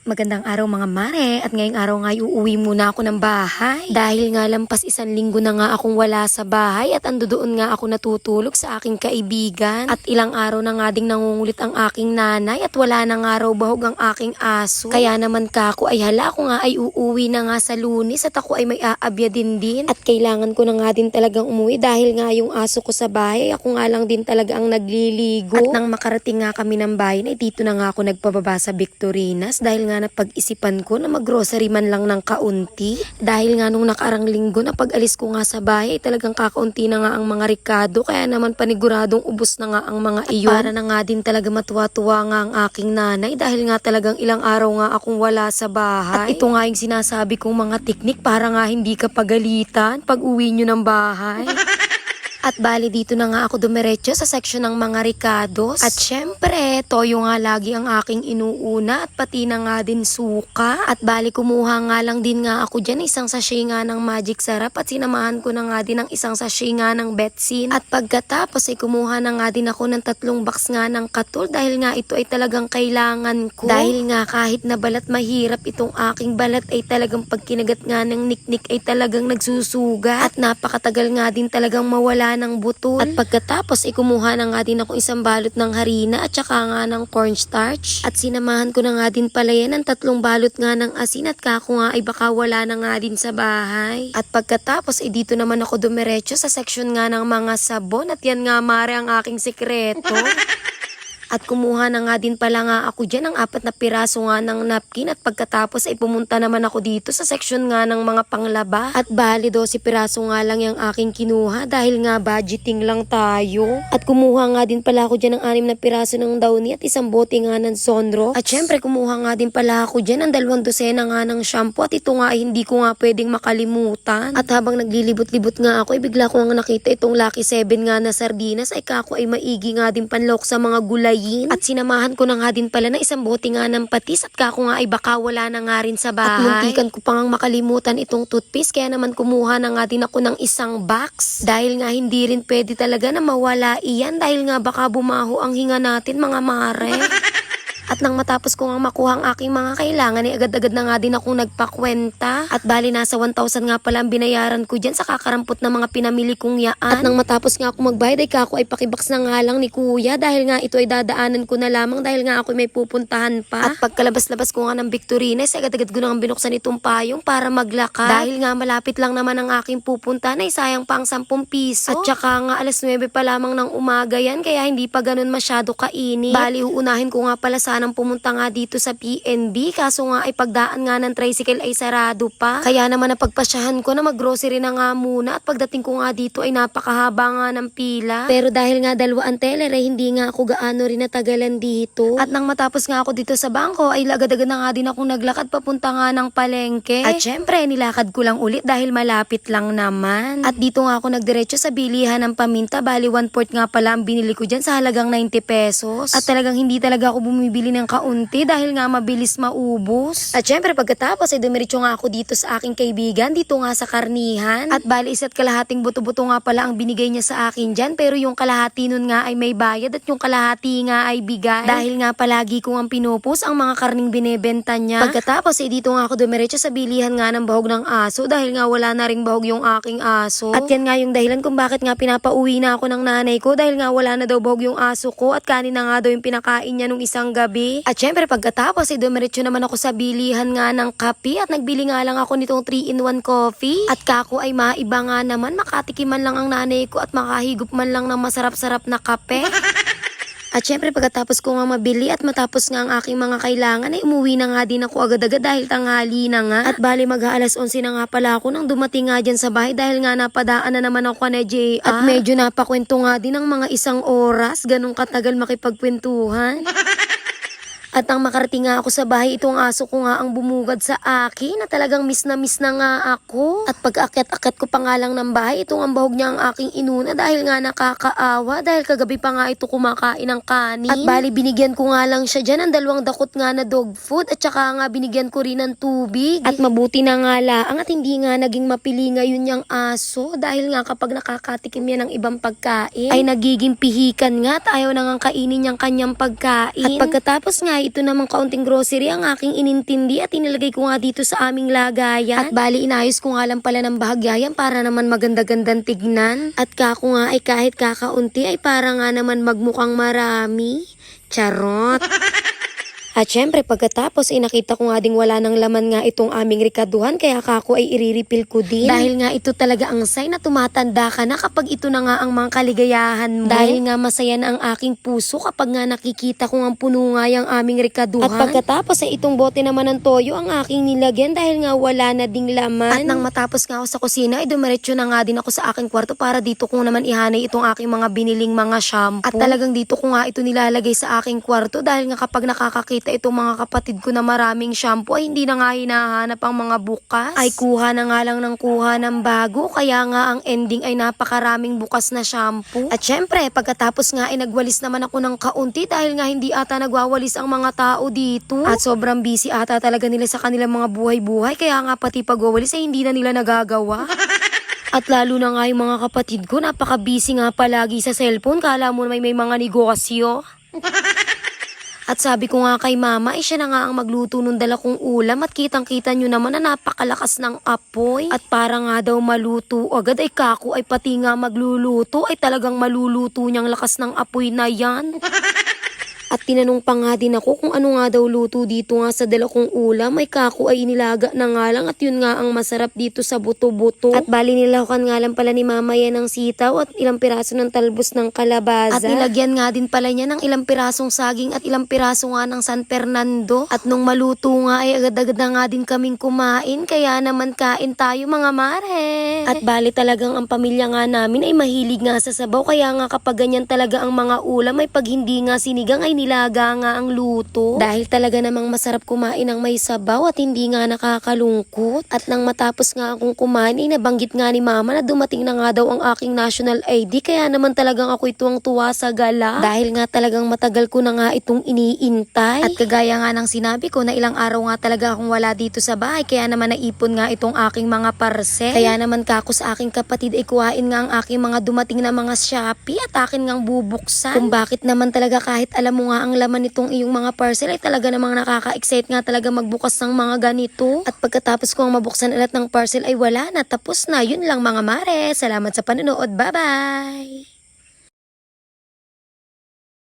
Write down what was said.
Magandang araw mga mare, at ngayong araw nga uuwi muna ako ng bahay. Dahil nga lampas 1 linggo na nga akong wala sa bahay at andoon nga ako natutulog sa aking kaibigan. At ilang araw na nga ding nangungulit ang aking nanay at wala na nga raw bahog ang aking aso. Kaya naman kako ay hala ko nga ay uuwi na nga sa Lunes at ako ay may aabya din. At kailangan ko na nga din talagang umuwi dahil nga yung aso ko sa bahay, ako nga lang din talaga ang nagliligo. At nang makarating nga kami ng bayan ay dito na nga ako nagpababa sa Victorinas dahil nga napag-isipan ko na mag-grocery man lang ng kaunti. Dahil nga nung nakarang linggo na pag-alis ko nga sa bahay talagang kakaunti na nga ang mga rikado, kaya naman paniguradong ubos na nga ang mga iyon. Para na nga din talaga matuwa-tuwa nga ang aking nanay dahil nga talagang ilang araw nga akong wala sa bahay. At ito nga yung sinasabi kong mga teknik para nga hindi ka pagalitan pag uwi nyo ng bahay. At bali dito na nga ako dumiretso sa section ng mga ricados. At syempre, toyo nga lagi ang aking inuuna at pati na nga din suka. At bali kumuha nga lang din nga ako dyan isang sachet nga ng Magic Sarap at sinamahan ko na nga din ng isang sachet nga ng Betsin. At pagkatapos ay kumuha na nga din ako ng 3 box nga ng Katol dahil nga ito ay talagang kailangan ko. Dahil nga kahit na balat mahirap itong aking balat ay talagang pag kinagat nga ng niknik ay talagang nagsusuga. At napakatagal nga din talagang mawala ng butol. At pagkatapos ay kumuha na nga din ako isang balot ng harina at saka nga ng cornstarch. At sinamahan ko na nga din pala yan ng 3 balot nga ng asin at kako nga ay baka wala na nga din sa bahay. At pagkatapos ay dito naman ako dumiretso sa section nga ng mga sabon at yan nga mare ang aking sekreto. At kumuha na nga din pala nga ako dyan ng 4 na piraso nga ng napkin at pagkatapos ay pumunta naman ako dito sa section nga ng mga panglaba. At bali 12 piraso nga lang yung aking kinuha dahil nga budgeting lang tayo. At kumuha nga din pala ako dyan ng 6 na piraso ng Downy at isang bote nga ng Sonro. At syempre kumuha nga din pala ako dyan ng 2 dosena nga ng shampoo at ito nga ay hindi ko nga pwedeng makalimutan. At habang naglilibot-libot nga ako ay bigla ko nga nakita itong Lucky 7 nga na sardinas ay kako ay maigi nga din panlok sa mga gulay. At sinamahan ko na nga din pala na isang bote nga ng patis at kako nga ay baka wala na nga rin sa bahay. At muntikan ko pa ngang makalimutan itong toothpaste kaya naman kumuha na nga din ako ng isang box. Dahil nga hindi rin pwede talaga na mawala iyan dahil nga baka bumaho ang hinga natin mga mare. At nang matapos ko nga makuha ang aking mga kailangan ay agad-agad na nga din akong nagpakwenta. At bali nasa 1,000 nga pala ang binayaran ko dyan sa kakarampot na mga pinamili kong yaan. At nang matapos nga ako magbayad ay kako ay pakibox na nga lang ni kuya dahil nga ito ay dadaanan ko na lamang dahil nga ako may pupuntahan pa. At pagkalabas-labas ko nga ng Victorinas ay agad-agad ko na nga binuksan itong payong para maglakad. Dahil nga malapit lang naman ang aking pupuntahan ay sayang pa ang 10 piso. At saka nga 9:00 pa lamang ng umaga yan kaya hindi pa ganun masyado kainit. Bali uunahin ko nga pala nang pumunta nga dito sa PNB kaso nga ay pagdaan nga ng tricycle ay sarado pa. Kaya naman napagpasyahan ko na maggrocery na nga muna at pagdating ko nga dito ay napakahaba nga ng pila. Pero dahil nga 2 ang teller ay hindi nga ako gaano rin natagalan dito. At nang matapos nga ako dito sa bangko ay agad-agad na nga din akong naglakad papunta nga ng palengke. At syempre nilakad ko lang ulit dahil malapit lang naman. At dito nga ako nagdiretso sa bilihan ng paminta, bali 1/4 nga pala ang binili ko dyan sa halagang 90 pesos. At talagang hindi talaga ako bumibili ng kaunti dahil nga mabilis maubos. At syempre pagkatapos ay dumiretso nga ako dito sa aking kaibigan dito nga sa karnihan. At bali 1.5 buto-buto nga pala ang binigay niya sa akin dyan pero yung kalahati nun nga ay may bayad at yung kalahati nga ay bigay. Dahil nga palagi ko ang pinupus ang mga karning binebenta niya. Pagkatapos ay dito nga ako dumiretso sa bilihan nga ng bahog ng aso dahil nga wala na ring bahog yung aking aso. At yan nga yung dahilan kung bakit nga pinapauwi na ako ng nanay ko dahil nga wala na daw bahog yung aso ko at kanin na nga daw yung pinakain niya nung isang gabi. At syempre pagkatapos ay dumiretso naman ako sa bilihan nga ng kape at nagbili nga lang ako nitong 3-in-1 coffee. At kako ay maiba nga naman, makatikiman lang ang nanay ko at makahigop man lang ng masarap-sarap na kape. At syempre pagkatapos ko nga mabili at matapos nga ang aking mga kailangan ay umuwi na nga din ako agad-agad dahil tanghali na nga. At bali mag-aalas 11 na nga pala ako nang dumating nga dyan sa bahay dahil nga napadaan na naman ako na JR. At medyo napakwento nga din ng mga 1 oras, ganong katagal makipagkwentuhan. At nang makarating nga ako sa bahay, itong aso ko nga ang bumugad sa akin na talagang miss na nga ako. At pag-akyat-akyat ko pa nga lang ng bahay, itong ang bahog niya ang aking inuna dahil nga nakakaawa dahil kagabi pa nga ito kumakain ng kanin. At bali binigyan ko nga lang siya dyan ng 2 dakot nga na dog food at saka nga binigyan ko rin ng tubig. At mabuti na nga laang at hindi nga naging mapili ngayon niyang aso dahil nga kapag nakakatikim yan ng ibang pagkain ay nagiging pihikan nga at ayaw na nga kainin niyang kanyang pagkain. At pagkatapos nga ay ito namang kaunting grocery ang aking inintindi at inilagay ko nga dito sa aming lagayan. At bali inayos ko nga lang pala ng bahagyayan para naman maganda-gandang tignan. At kako nga ay kahit kakaunti ay para nga naman magmukhang marami. Charot! At syempre pagkatapos ay nakita ko nga ding wala ng laman nga itong aming rikaduhan kaya kako ay iriripil ko din. Dahil nga ito talaga ang sign na tumatanda ka na kapag ito na nga ang mga kaligayahan mo. Dahil nga masaya na ang aking puso kapag nga nakikita ko ang puno nga yung aming rikaduhan. At pagkatapos ay itong bote naman ng toyo ang aking nilagyan dahil nga wala na ding laman. At nang matapos nga ako sa kusina ay dumiretso na nga din ako sa aking kwarto para dito ko naman ihanay itong aking mga biniling mga shampoo. At talagang dito ko nga ito nilalagay sa aking kwarto dahil nga kapag nakakakita itong mga kapatid ko na maraming shampoo ay hindi na nga hinahanap ang mga bukas. Ay kuha na nga lang ng kuha ng bago kaya nga ang ending ay napakaraming bukas na shampoo. At syempre pagkatapos nga ay nagwalis naman ako ng kaunti dahil nga hindi ata nagwawalis ang mga tao dito. At sobrang busy ata talaga nila sa kanilang mga buhay-buhay kaya nga pati pagwawalis ay hindi na nila nagagawa. At lalo na nga yung mga kapatid ko napaka-busy nga palagi sa cellphone kala mo may mga negosyo. At sabi ko nga kay mama, siya na nga ang magluto nung dala kong ulam at kitang-kita nyo naman na napakalakas ng apoy. At para nga daw maluto agad ay kako ay pati nga magluluto ay talagang maluluto niyang lakas ng apoy na yan. At tinanong pa nga din ako kung ano nga daw luto dito nga sa dala kong ulam. Ay kako ay inilaga na nga lang at yun nga ang masarap dito sa buto-buto. At bali nilahukan nga lang pala ni mama yan ng sitaw at ilang piraso ng talbos ng kalabaza. At nilagyan nga din pala niya ng ilang pirasong saging at ilang piraso nga ng San Fernando. At nung maluto nga ay agad-agad na nga din kaming kumain. Kaya naman kain tayo mga mare. At bali talagang ang pamilya nga namin ay mahilig nga sa sabaw. Kaya nga kapag ganyan talaga ang mga ulam ay pag hindi nga sinigang ay nilaga nga ang luto. Dahil talaga namang masarap kumain ng may sabaw at hindi nga nakakalungkot. At nang matapos nga akong kumain ay nabanggit nga ni mama na dumating na nga daw ang aking national ID. Kaya naman talagang ako'y tuwang-tuwa sa gala. Dahil nga talagang matagal ko na nga itong iniintay. At kagaya nga ng sinabi ko na ilang araw nga talaga akong wala dito sa bahay. Kaya naman naipon nga itong aking mga parcel. Kaya naman kako sa aking kapatid ay kuhain nga ang aking mga dumating na mga Shopee at akin ngang bubuksan. Kung bakit naman talaga kahit alam mo nga ang laman nitong iyong mga parcel ay talaga namang nakaka-excite nga talaga magbukas ng mga ganito. At pagkatapos kong mabuksan ulit ng parcel ay wala na, tapos na. Yun lang mga mare. Salamat sa panonood. Bye-bye!